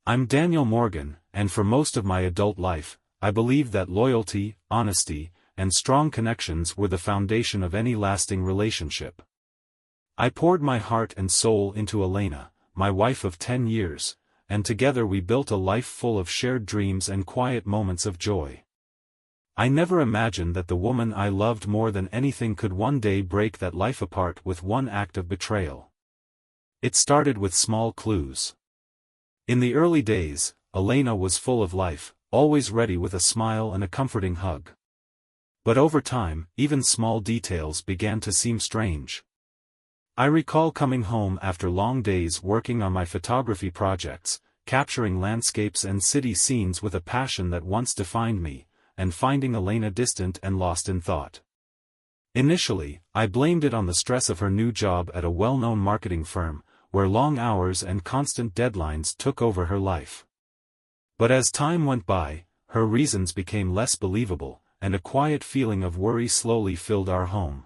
I'm Daniel Morgan, and for most of my adult life, I believed that loyalty, honesty, and strong connections were the foundation of any lasting relationship. I poured my heart and soul into Elena, my wife of 10 years, and together we built a life full of shared dreams and quiet moments of joy. I never imagined that the woman I loved more than anything could one day break that life apart with one act of betrayal. It started with small clues. In the early days, Elena was full of life, always ready with a smile and a comforting hug. But over time, even small details began to seem strange. I recall coming home after long days working on my photography projects, capturing landscapes and city scenes with a passion that once defined me, and finding Elena distant and lost in thought. Initially, I blamed it on the stress of her new job at a well-known marketing firm, where long hours and constant deadlines took over her life. But as time went by, her reasons became less believable, and a quiet feeling of worry slowly filled our home.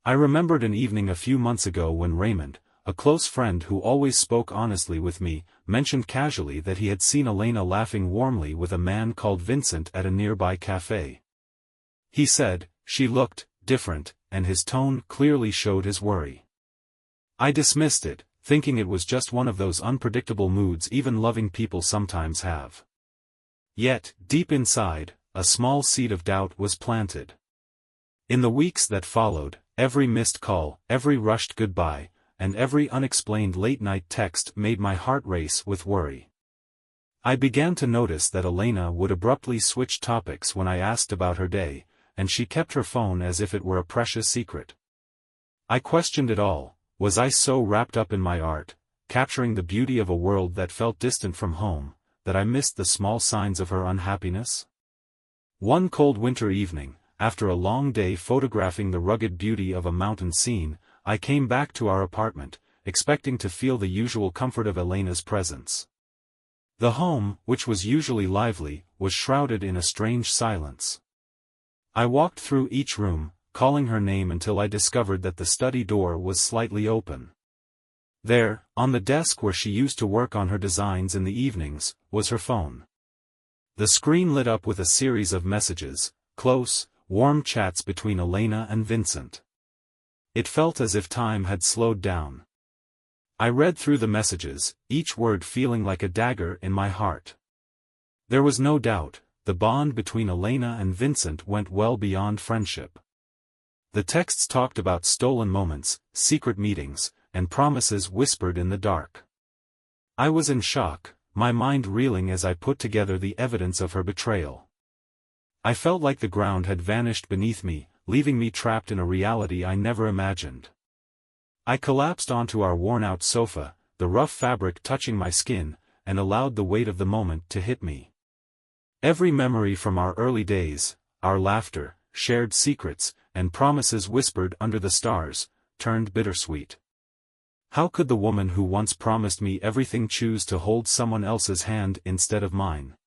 I remembered an evening a few months ago when Raymond, a close friend who always spoke honestly with me, mentioned casually that he had seen Elena laughing warmly with a man called Vincent at a nearby cafe. He said, "She looked different," and his tone clearly showed his worry. I dismissed it, thinking it was just one of those unpredictable moods even loving people sometimes have. Yet, deep inside, a small seed of doubt was planted. In the weeks that followed, every missed call, every rushed goodbye, and every unexplained late-night text made my heart race with worry. I began to notice that Elena would abruptly switch topics when I asked about her day, and she kept her phone as if it were a precious secret. I questioned it all. Was I so wrapped up in my art, capturing the beauty of a world that felt distant from home, that I missed the small signs of her unhappiness? One cold winter evening, after a long day photographing the rugged beauty of a mountain scene, I came back to our apartment, expecting to feel the usual comfort of Elena's presence. The home, which was usually lively, was shrouded in a strange silence. I walked through each room, calling her name until I discovered that the study door was slightly open. There, on the desk where she used to work on her designs in the evenings, was her phone. The screen lit up with a series of messages, close, warm chats between Elena and Vincent. It felt as if time had slowed down. I read through the messages, each word feeling like a dagger in my heart. There was no doubt, the bond between Elena and Vincent went well beyond friendship. The texts talked about stolen moments, secret meetings, and promises whispered in the dark. I was in shock, my mind reeling as I put together the evidence of her betrayal. I felt like the ground had vanished beneath me, leaving me trapped in a reality I never imagined. I collapsed onto our worn-out sofa, the rough fabric touching my skin, and allowed the weight of the moment to hit me. Every memory from our early days, our laughter, shared secrets, and promises whispered under the stars, turned bittersweet. How could the woman who once promised me everything choose to hold someone else's hand instead of mine?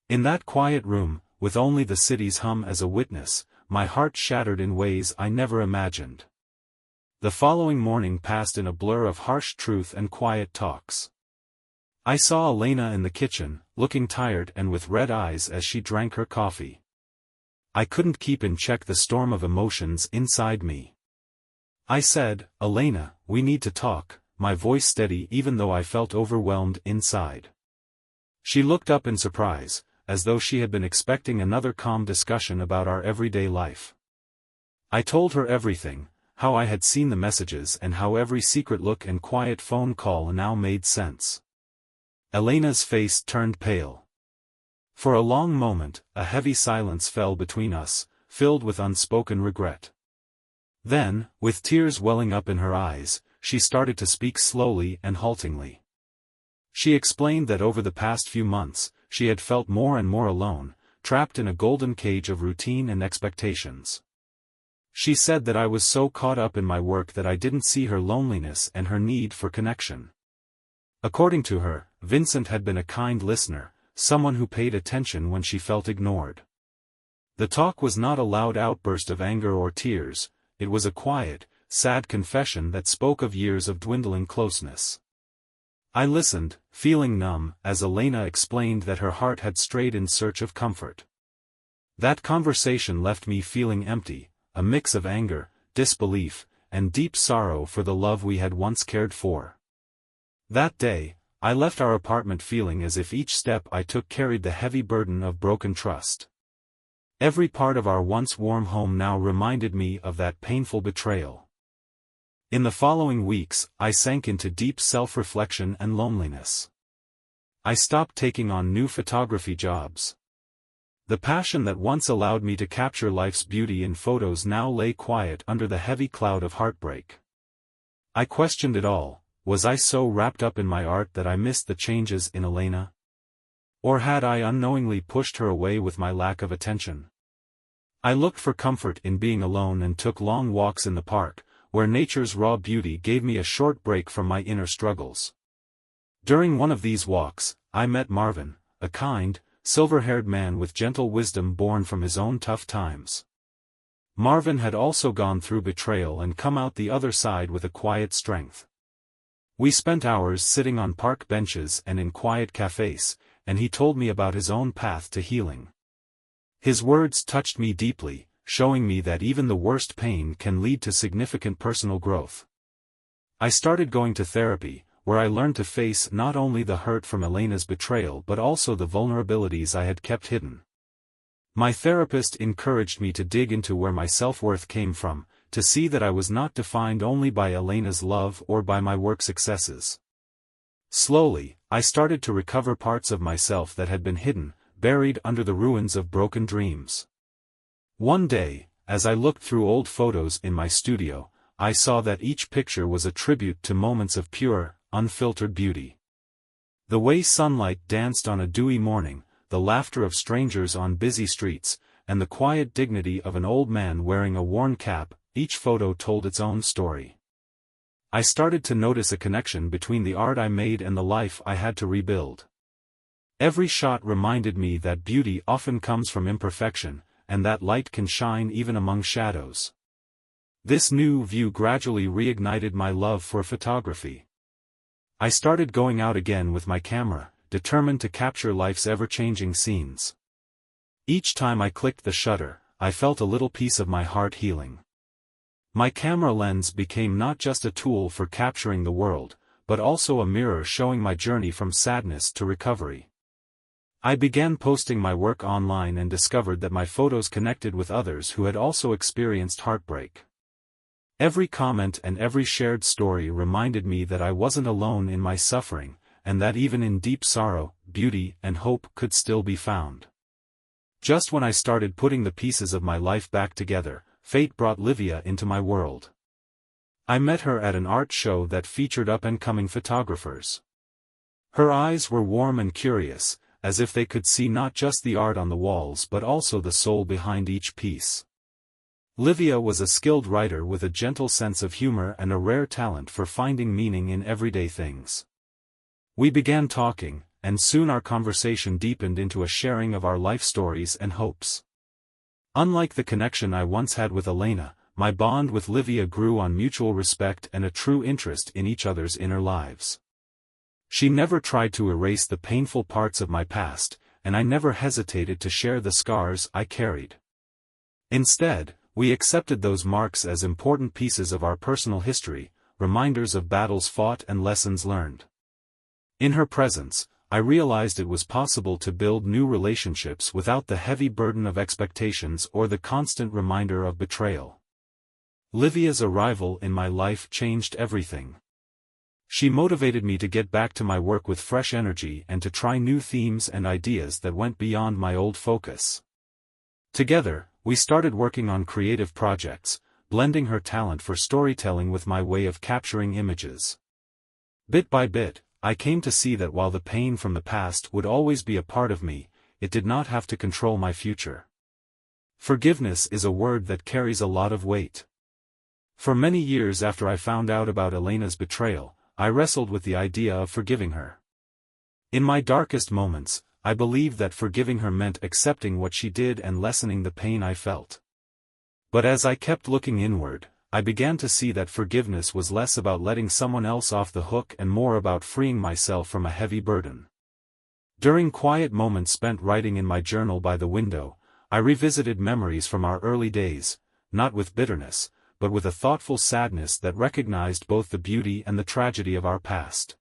In that quiet room, with only the city's hum as a witness, my heart shattered in ways I never imagined. The following morning passed in a blur of harsh truth and quiet talks. I saw Elena in the kitchen, looking tired and with red eyes as she drank her coffee. I couldn't keep in check the storm of emotions inside me. I said, "Elena, we need to talk," my voice steady even though I felt overwhelmed inside. She looked up in surprise, as though she had been expecting another calm discussion about our everyday life. I told her everything, how I had seen the messages and how every secret look and quiet phone call now made sense. Elena's face turned pale. For a long moment, a heavy silence fell between us, filled with unspoken regret. Then, with tears welling up in her eyes, she started to speak slowly and haltingly. She explained that over the past few months, she had felt more and more alone, trapped in a golden cage of routine and expectations. She said that I was so caught up in my work that I didn't see her loneliness and her need for connection. According to her, Vincent had been a kind listener, someone who paid attention when she felt ignored. The talk was not a loud outburst of anger or tears, it was a quiet, sad confession that spoke of years of dwindling closeness. I listened, feeling numb, as Elena explained that her heart had strayed in search of comfort. That conversation left me feeling empty, a mix of anger, disbelief, and deep sorrow for the love we had once cared for. That day, I left our apartment feeling as if each step I took carried the heavy burden of broken trust. Every part of our once warm home now reminded me of that painful betrayal. In the following weeks, I sank into deep self-reflection and loneliness. I stopped taking on new photography jobs. The passion that once allowed me to capture life's beauty in photos now lay quiet under the heavy cloud of heartbreak. I questioned it all. Was I so wrapped up in my art that I missed the changes in Elena? Or had I unknowingly pushed her away with my lack of attention? I looked for comfort in being alone and took long walks in the park, where nature's raw beauty gave me a short break from my inner struggles. During one of these walks, I met Marvin, a kind, silver-haired man with gentle wisdom born from his own tough times. Marvin had also gone through betrayal and come out the other side with a quiet strength. We spent hours sitting on park benches and in quiet cafes, and he told me about his own path to healing. His words touched me deeply, showing me that even the worst pain can lead to significant personal growth. I started going to therapy, where I learned to face not only the hurt from Elena's betrayal but also the vulnerabilities I had kept hidden. My therapist encouraged me to dig into where my self-worth came from, to see that I was not defined only by Elena's love or by my work successes. Slowly, I started to recover parts of myself that had been hidden, buried under the ruins of broken dreams. One day, as I looked through old photos in my studio, I saw that each picture was a tribute to moments of pure, unfiltered beauty. The way sunlight danced on a dewy morning, the laughter of strangers on busy streets, and the quiet dignity of an old man wearing a worn cap, each photo told its own story. I started to notice a connection between the art I made and the life I had to rebuild. Every shot reminded me that beauty often comes from imperfection, and that light can shine even among shadows. This new view gradually reignited my love for photography. I started going out again with my camera, determined to capture life's ever-changing scenes. Each time I clicked the shutter, I felt a little piece of my heart healing. My camera lens became not just a tool for capturing the world, but also a mirror showing my journey from sadness to recovery. I began posting my work online and discovered that my photos connected with others who had also experienced heartbreak. Every comment and every shared story reminded me that I wasn't alone in my suffering, and that even in deep sorrow, beauty and hope could still be found. Just when I started putting the pieces of my life back together, fate brought Livia into my world. I met her at an art show that featured up-and-coming photographers. Her eyes were warm and curious, as if they could see not just the art on the walls but also the soul behind each piece. Livia was a skilled writer with a gentle sense of humor and a rare talent for finding meaning in everyday things. We began talking, and soon our conversation deepened into a sharing of our life stories and hopes. Unlike the connection I once had with Elena, my bond with Livia grew on mutual respect and a true interest in each other's inner lives. She never tried to erase the painful parts of my past, and I never hesitated to share the scars I carried. Instead, we accepted those marks as important pieces of our personal history, reminders of battles fought and lessons learned. In her presence, I realized it was possible to build new relationships without the heavy burden of expectations or the constant reminder of betrayal. Livia's arrival in my life changed everything. She motivated me to get back to my work with fresh energy and to try new themes and ideas that went beyond my old focus. Together, we started working on creative projects, blending her talent for storytelling with my way of capturing images. Bit by bit, I came to see that while the pain from the past would always be a part of me, it did not have to control my future. Forgiveness is a word that carries a lot of weight. For many years after I found out about Elena's betrayal, I wrestled with the idea of forgiving her. In my darkest moments, I believed that forgiving her meant accepting what she did and lessening the pain I felt. But as I kept looking inward, I began to see that forgiveness was less about letting someone else off the hook and more about freeing myself from a heavy burden. During quiet moments spent writing in my journal by the window, I revisited memories from our early days, not with bitterness, but with a thoughtful sadness that recognized both the beauty and the tragedy of our past.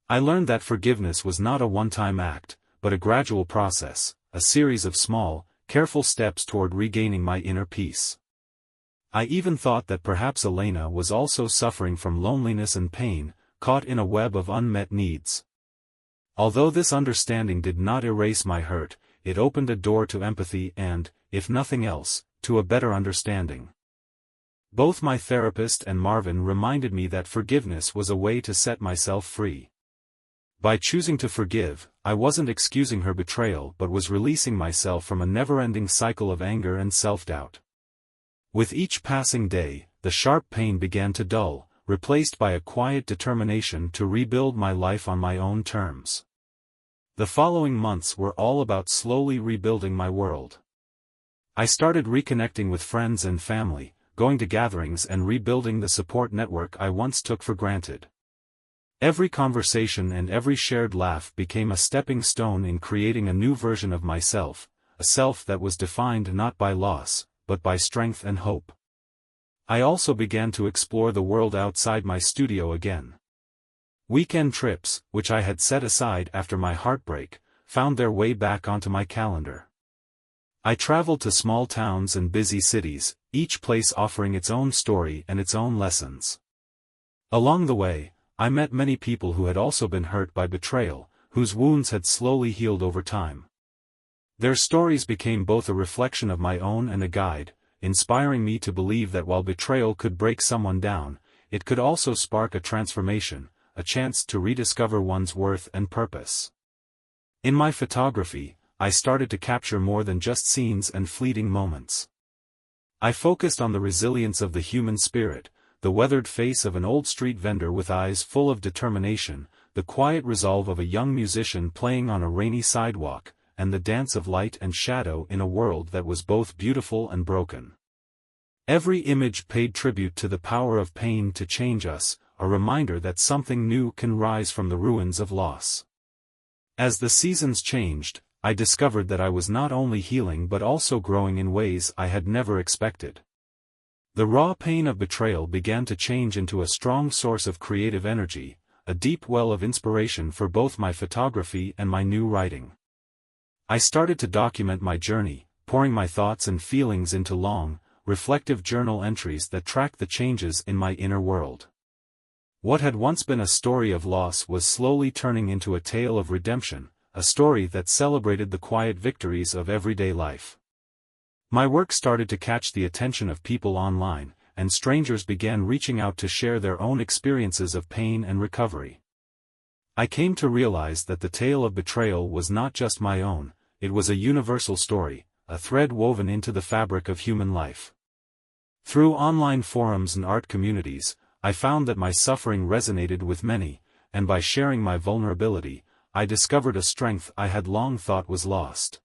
I learned that forgiveness was not a one-time act, but a gradual process, a series of small, careful steps toward regaining my inner peace. I even thought that perhaps Elena was also suffering from loneliness and pain, caught in a web of unmet needs. Although this understanding did not erase my hurt, it opened a door to empathy and, if nothing else, to a better understanding. Both my therapist and Marvin reminded me that forgiveness was a way to set myself free. By choosing to forgive, I wasn't excusing her betrayal but was releasing myself from a never-ending cycle of anger and self-doubt. With each passing day, the sharp pain began to dull, replaced by a quiet determination to rebuild my life on my own terms. The following months were all about slowly rebuilding my world. I started reconnecting with friends and family, going to gatherings and rebuilding the support network I once took for granted. Every conversation and every shared laugh became a stepping stone in creating a new version of myself, a self that was defined not by loss, but by strength and hope. I also began to explore the world outside my studio again. Weekend trips, which I had set aside after my heartbreak, found their way back onto my calendar. I traveled to small towns and busy cities, each place offering its own story and its own lessons. Along the way, I met many people who had also been hurt by betrayal, whose wounds had slowly healed over time. Their stories became both a reflection of my own and a guide, inspiring me to believe that while betrayal could break someone down, it could also spark a transformation, a chance to rediscover one's worth and purpose. In my photography, I started to capture more than just scenes and fleeting moments. I focused on the resilience of the human spirit, the weathered face of an old street vendor with eyes full of determination, the quiet resolve of a young musician playing on a rainy sidewalk, and the dance of light and shadow in a world that was both beautiful and broken. Every image paid tribute to the power of pain to change us, a reminder that something new can rise from the ruins of loss. As the seasons changed, I discovered that I was not only healing but also growing in ways I had never expected. The raw pain of betrayal began to change into a strong source of creative energy, a deep well of inspiration for both my photography and my new writing. I started to document my journey, pouring my thoughts and feelings into long, reflective journal entries that tracked the changes in my inner world. What had once been a story of loss was slowly turning into a tale of redemption, a story that celebrated the quiet victories of everyday life. My work started to catch the attention of people online, and strangers began reaching out to share their own experiences of pain and recovery. I came to realize that the tale of betrayal was not just my own, it was a universal story, a thread woven into the fabric of human life. Through online forums and art communities, I found that my suffering resonated with many, and by sharing my vulnerability, I discovered a strength I had long thought was lost.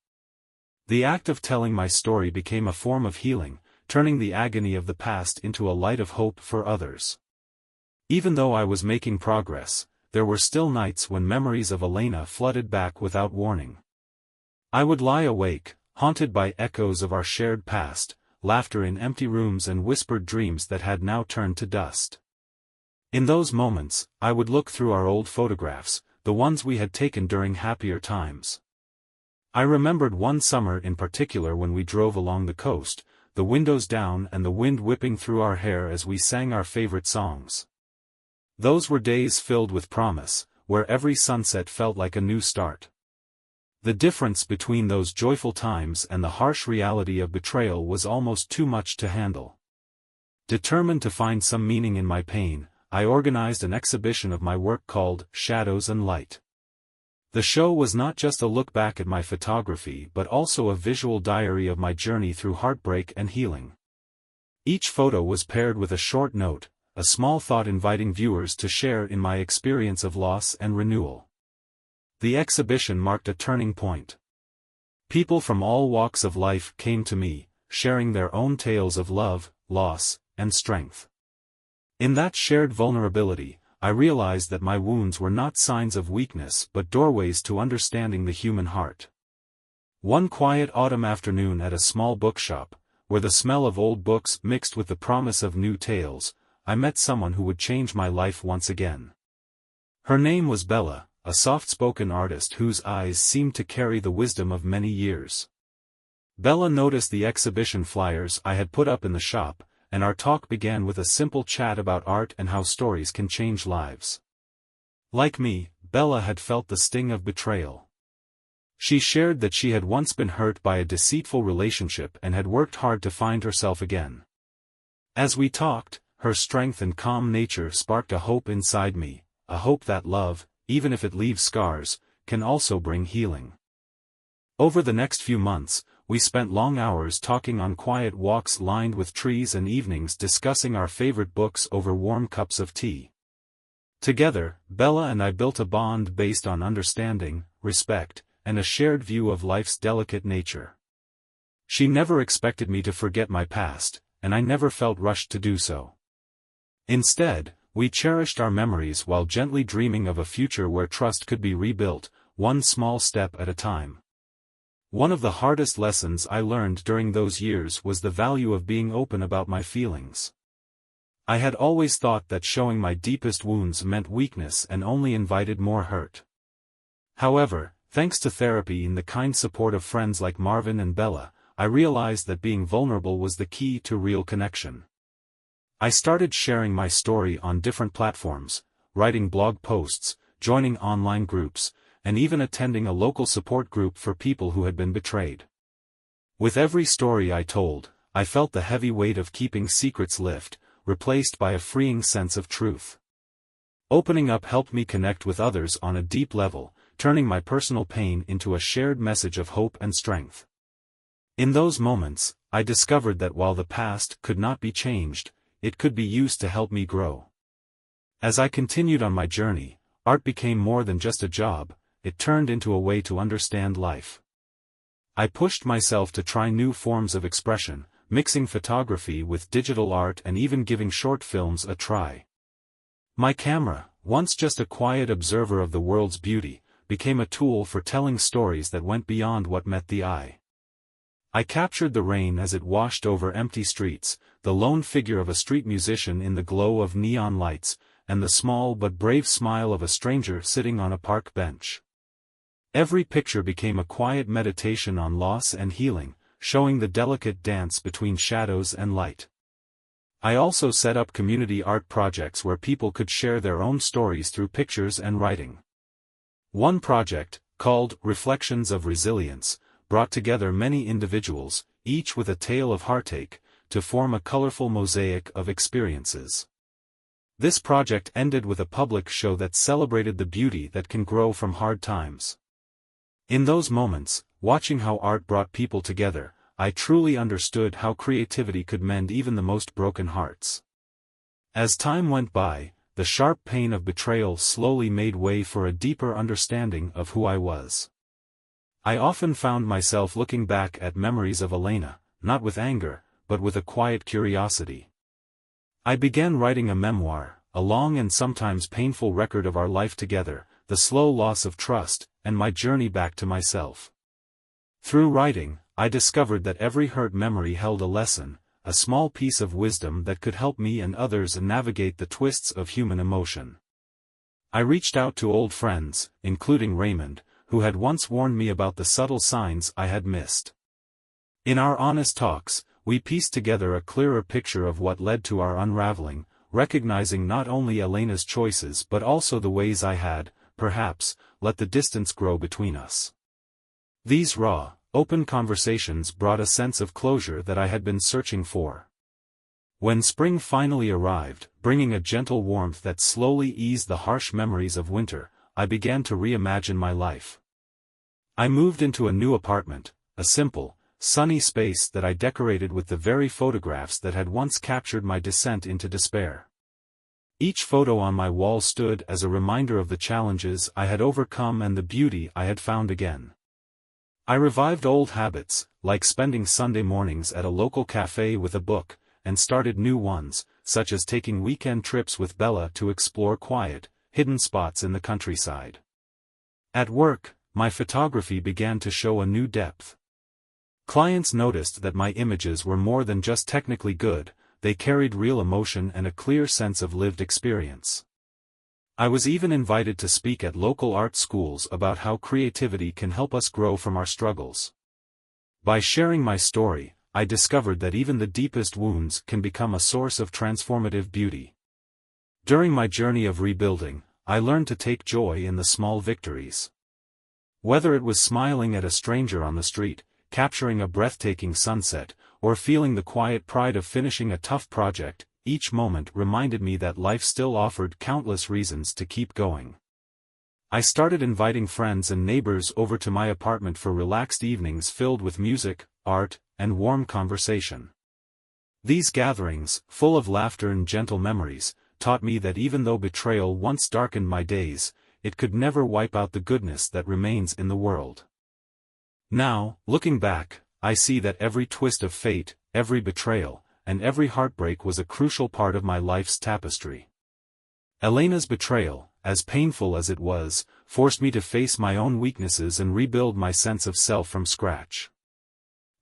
The act of telling my story became a form of healing, turning the agony of the past into a light of hope for others. Even though I was making progress, there were still nights when memories of Elena flooded back without warning. I would lie awake, haunted by echoes of our shared past, laughter in empty rooms and whispered dreams that had now turned to dust. In those moments, I would look through our old photographs, the ones we had taken during happier times. I remembered one summer in particular when we drove along the coast, the windows down and the wind whipping through our hair as we sang our favorite songs. Those were days filled with promise, where every sunset felt like a new start. The difference between those joyful times and the harsh reality of betrayal was almost too much to handle. Determined to find some meaning in my pain, I organized an exhibition of my work called Shadows and Light. The show was not just a look back at my photography but also a visual diary of my journey through heartbreak and healing. Each photo was paired with a short note, a small thought inviting viewers to share in my experience of loss and renewal. The exhibition marked a turning point. People from all walks of life came to me, sharing their own tales of love, loss, and strength. In that shared vulnerability, I realized that my wounds were not signs of weakness but doorways to understanding the human heart. One quiet autumn afternoon at a small bookshop, where the smell of old books mixed with the promise of new tales, I met someone who would change my life once again. Her name was Bella, a soft-spoken artist whose eyes seemed to carry the wisdom of many years. Bella noticed the exhibition flyers I had put up in the shop, and our talk began with a simple chat about art and how stories can change lives. Like me, Bella had felt the sting of betrayal. She shared that she had once been hurt by a deceitful relationship and had worked hard to find herself again. As we talked, her strength and calm nature sparked a hope inside me, a hope that love, even if it leaves scars, can also bring healing. Over the next few months, we spent long hours talking on quiet walks lined with trees and evenings discussing our favorite books over warm cups of tea. Together, Bella and I built a bond based on understanding, respect, and a shared view of life's delicate nature. She never expected me to forget my past, and I never felt rushed to do so. Instead, we cherished our memories while gently dreaming of a future where trust could be rebuilt, one small step at a time. One of the hardest lessons I learned during those years was the value of being open about my feelings. I had always thought that showing my deepest wounds meant weakness and only invited more hurt. However, thanks to therapy and the kind support of friends like Marvin and Bella, I realized that being vulnerable was the key to real connection. I started sharing my story on different platforms, writing blog posts, joining online groups, and even attending a local support group for people who had been betrayed. With every story I told, I felt the heavy weight of keeping secrets lift, replaced by a freeing sense of truth. Opening up helped me connect with others on a deep level, turning my personal pain into a shared message of hope and strength. In those moments, I discovered that while the past could not be changed, it could be used to help me grow. As I continued on my journey, art became more than just a job. It turned into a way to understand life. I pushed myself to try new forms of expression, mixing photography with digital art and even giving short films a try. My camera, once just a quiet observer of the world's beauty, became a tool for telling stories that went beyond what met the eye. I captured the rain as it washed over empty streets, the lone figure of a street musician in the glow of neon lights, and the small but brave smile of a stranger sitting on a park bench. Every picture became a quiet meditation on loss and healing, showing the delicate dance between shadows and light. I also set up community art projects where people could share their own stories through pictures and writing. One project, called Reflections of Resilience, brought together many individuals, each with a tale of heartache, to form a colorful mosaic of experiences. This project ended with a public show that celebrated the beauty that can grow from hard times. In those moments, watching how art brought people together, I truly understood how creativity could mend even the most broken hearts. As time went by, the sharp pain of betrayal slowly made way for a deeper understanding of who I was. I often found myself looking back at memories of Elena, not with anger, but with a quiet curiosity. I began writing a memoir, a long and sometimes painful record of our life together, the slow loss of trust, and my journey back to myself. Through writing, I discovered that every hurt memory held a lesson, a small piece of wisdom that could help me and others navigate the twists of human emotion. I reached out to old friends, including Raymond, who had once warned me about the subtle signs I had missed. In our honest talks, we pieced together a clearer picture of what led to our unraveling, recognizing not only Elena's choices but also the ways I had, perhaps, let the distance grow between us. These raw, open conversations brought a sense of closure that I had been searching for. When spring finally arrived, bringing a gentle warmth that slowly eased the harsh memories of winter, I began to reimagine my life. I moved into a new apartment, a simple, sunny space that I decorated with the very photographs that had once captured my descent into despair. Each photo on my wall stood as a reminder of the challenges I had overcome and the beauty I had found again. I revived old habits, like spending Sunday mornings at a local cafe with a book, and started new ones, such as taking weekend trips with Bella to explore quiet, hidden spots in the countryside. At work, my photography began to show a new depth. Clients noticed that my images were more than just technically good, they carried real emotion and a clear sense of lived experience. I was even invited to speak at local art schools about how creativity can help us grow from our struggles. By sharing my story, I discovered that even the deepest wounds can become a source of transformative beauty. During my journey of rebuilding, I learned to take joy in the small victories. Whether it was smiling at a stranger on the street, capturing a breathtaking sunset, or feeling the quiet pride of finishing a tough project, each moment reminded me that life still offered countless reasons to keep going. I started inviting friends and neighbors over to my apartment for relaxed evenings filled with music, art, and warm conversation. These gatherings, full of laughter and gentle memories, taught me that even though betrayal once darkened my days, it could never wipe out the goodness that remains in the world. Now, looking back, I see that every twist of fate, every betrayal, and every heartbreak was a crucial part of my life's tapestry. Elena's betrayal, as painful as it was, forced me to face my own weaknesses and rebuild my sense of self from scratch.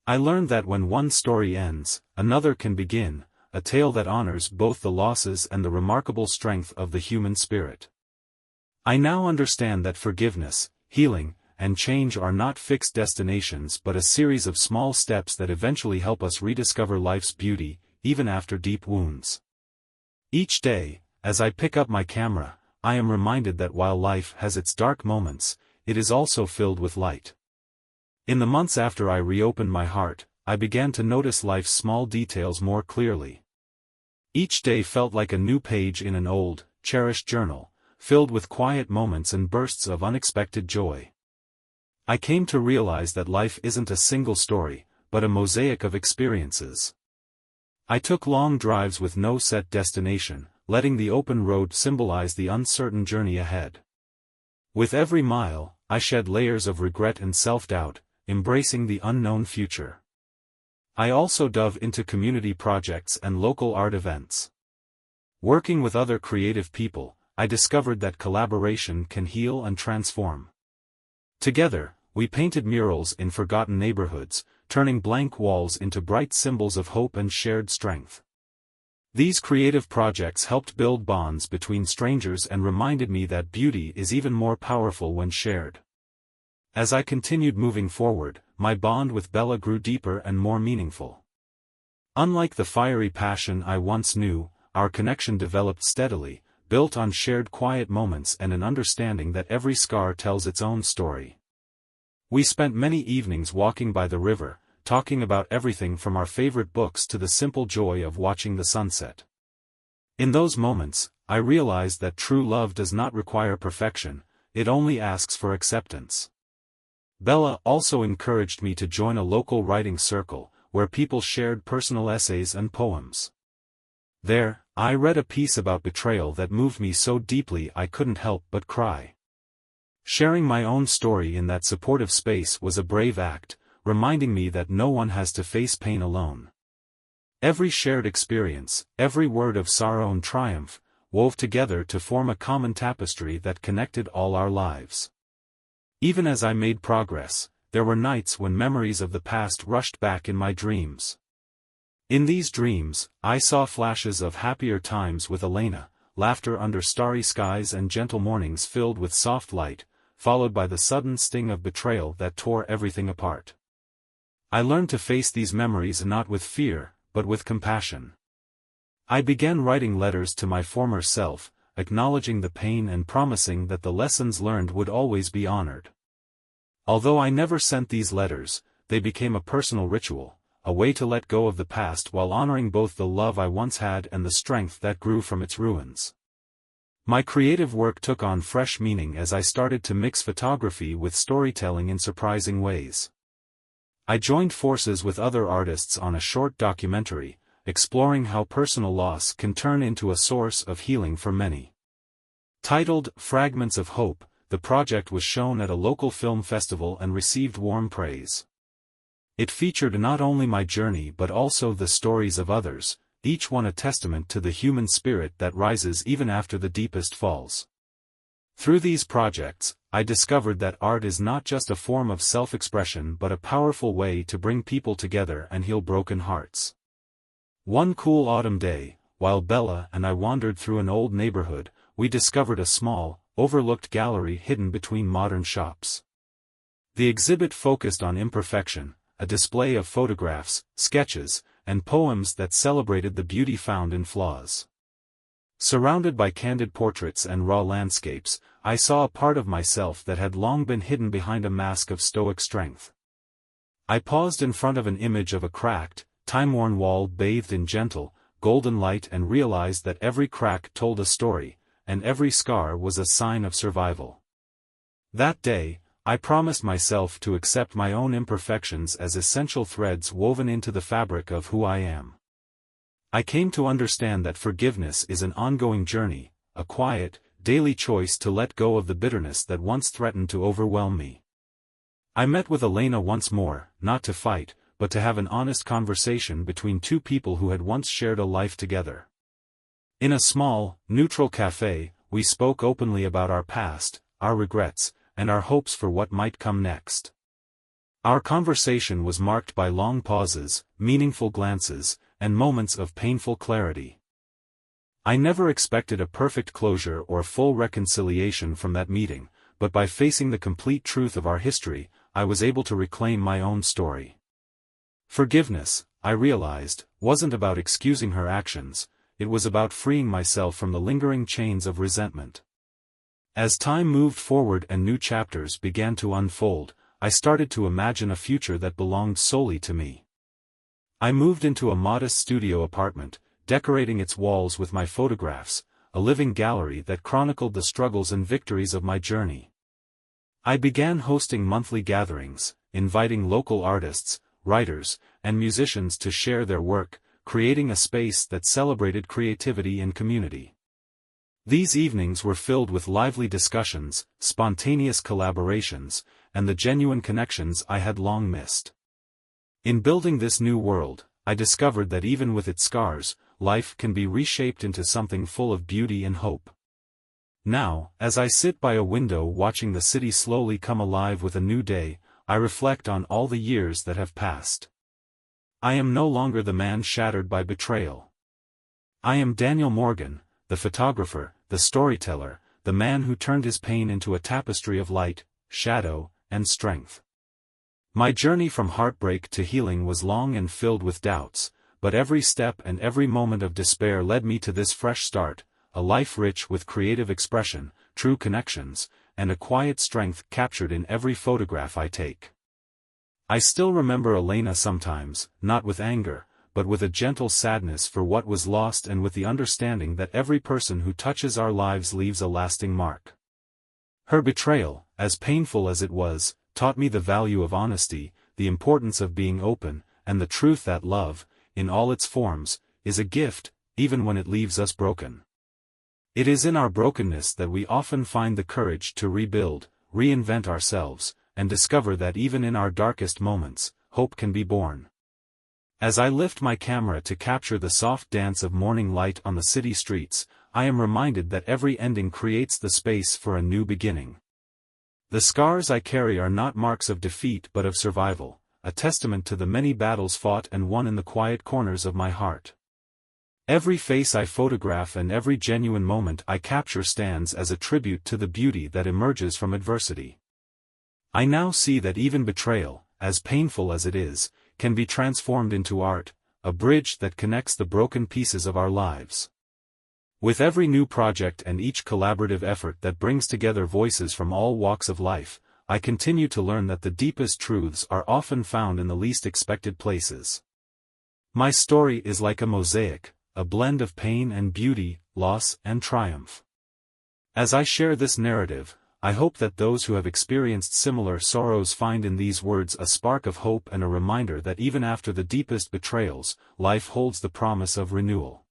I learned that when one story ends, another can begin, a tale that honors both the losses and the remarkable strength of the human spirit. I now understand that forgiveness, healing, and change are not fixed destinations but a series of small steps that eventually help us rediscover life's beauty, even after deep wounds. Each day, as I pick up my camera, I am reminded that while life has its dark moments, it is also filled with light. In the months after I reopened my heart, I began to notice life's small details more clearly. Each day felt like a new page in an old, cherished journal, filled with quiet moments and bursts of unexpected joy. I came to realize that life isn't a single story, but a mosaic of experiences. I took long drives with no set destination, letting the open road symbolize the uncertain journey ahead. With every mile, I shed layers of regret and self-doubt, embracing the unknown future. I also dove into community projects and local art events. Working with other creative people, I discovered that collaboration can heal and transform. Together, we painted murals in forgotten neighborhoods, turning blank walls into bright symbols of hope and shared strength. These creative projects helped build bonds between strangers and reminded me that beauty is even more powerful when shared. As I continued moving forward, my bond with Bella grew deeper and more meaningful. Unlike the fiery passion I once knew, our connection developed steadily, built on shared quiet moments and an understanding that every scar tells its own story. We spent many evenings walking by the river, talking about everything from our favorite books to the simple joy of watching the sunset. In those moments, I realized that true love does not require perfection, it only asks for acceptance. Bella also encouraged me to join a local writing circle, where people shared personal essays and poems. There, I read a piece about betrayal that moved me so deeply I couldn't help but cry. Sharing my own story in that supportive space was a brave act, reminding me that no one has to face pain alone. Every shared experience, every word of sorrow and triumph, wove together to form a common tapestry that connected all our lives. Even as I made progress, there were nights when memories of the past rushed back in my dreams. In these dreams, I saw flashes of happier times with Elena, laughter under starry skies and gentle mornings filled with soft light, followed by the sudden sting of betrayal that tore everything apart. I learned to face these memories not with fear, but with compassion. I began writing letters to my former self, acknowledging the pain and promising that the lessons learned would always be honored. Although I never sent these letters, they became a personal ritual, a way to let go of the past while honoring both the love I once had and the strength that grew from its ruins. My creative work took on fresh meaning as I started to mix photography with storytelling in surprising ways. I joined forces with other artists on a short documentary, exploring how personal loss can turn into a source of healing for many. Titled Fragments of Hope, the project was shown at a local film festival and received warm praise. It featured not only my journey but also the stories of others, each one a testament to the human spirit that rises even after the deepest falls. Through these projects, I discovered that art is not just a form of self-expression but a powerful way to bring people together and heal broken hearts. One cool autumn day, while Bella and I wandered through an old neighborhood, we discovered a small, overlooked gallery hidden between modern shops. The exhibit focused on imperfection, a display of photographs, sketches, and poems that celebrated the beauty found in flaws. Surrounded by candid portraits and raw landscapes, I saw a part of myself that had long been hidden behind a mask of stoic strength. I paused in front of an image of a cracked, time-worn wall bathed in gentle, golden light and realized that every crack told a story, and every scar was a sign of survival. That day, I promised myself to accept my own imperfections as essential threads woven into the fabric of who I am. I came to understand that forgiveness is an ongoing journey, a quiet, daily choice to let go of the bitterness that once threatened to overwhelm me. I met with Elena once more, not to fight, but to have an honest conversation between two people who had once shared a life together. In a small, neutral cafe, we spoke openly about our past, our regrets, and our hopes for what might come next. Our conversation was marked by long pauses, meaningful glances, and moments of painful clarity. I never expected a perfect closure or a full reconciliation from that meeting, but by facing the complete truth of our history, I was able to reclaim my own story. Forgiveness, I realized, wasn't about excusing her actions, it was about freeing myself from the lingering chains of resentment. As time moved forward and new chapters began to unfold, I started to imagine a future that belonged solely to me. I moved into a modest studio apartment, decorating its walls with my photographs, a living gallery that chronicled the struggles and victories of my journey. I began hosting monthly gatherings, inviting local artists, writers, and musicians to share their work, creating a space that celebrated creativity and community. These evenings were filled with lively discussions, spontaneous collaborations, and the genuine connections I had long missed. In building this new world, I discovered that even with its scars, life can be reshaped into something full of beauty and hope. Now, as I sit by a window watching the city slowly come alive with a new day, I reflect on all the years that have passed. I am no longer the man shattered by betrayal. I am Daniel Morgan, the photographer, the storyteller, the man who turned his pain into a tapestry of light, shadow, and strength. My journey from heartbreak to healing was long and filled with doubts, but every step and every moment of despair led me to this fresh start, a life rich with creative expression, true connections, and a quiet strength captured in every photograph I take. I still remember Elena sometimes, not with anger, but with a gentle sadness for what was lost and with the understanding that every person who touches our lives leaves a lasting mark. Her betrayal, as painful as it was, taught me the value of honesty, the importance of being open, and the truth that love, in all its forms, is a gift, even when it leaves us broken. It is in our brokenness that we often find the courage to rebuild, reinvent ourselves, and discover that even in our darkest moments, hope can be born. As I lift my camera to capture the soft dance of morning light on the city streets, I am reminded that every ending creates the space for a new beginning. The scars I carry are not marks of defeat but of survival, a testament to the many battles fought and won in the quiet corners of my heart. Every face I photograph and every genuine moment I capture stands as a tribute to the beauty that emerges from adversity. I now see that even betrayal, as painful as it is, can be transformed into art, a bridge that connects the broken pieces of our lives. With every new project and each collaborative effort that brings together voices from all walks of life, I continue to learn that the deepest truths are often found in the least expected places. My story is like a mosaic, a blend of pain and beauty, loss and triumph. As I share this narrative, I hope that those who have experienced similar sorrows find in these words a spark of hope and a reminder that even after the deepest betrayals, life holds the promise of renewal.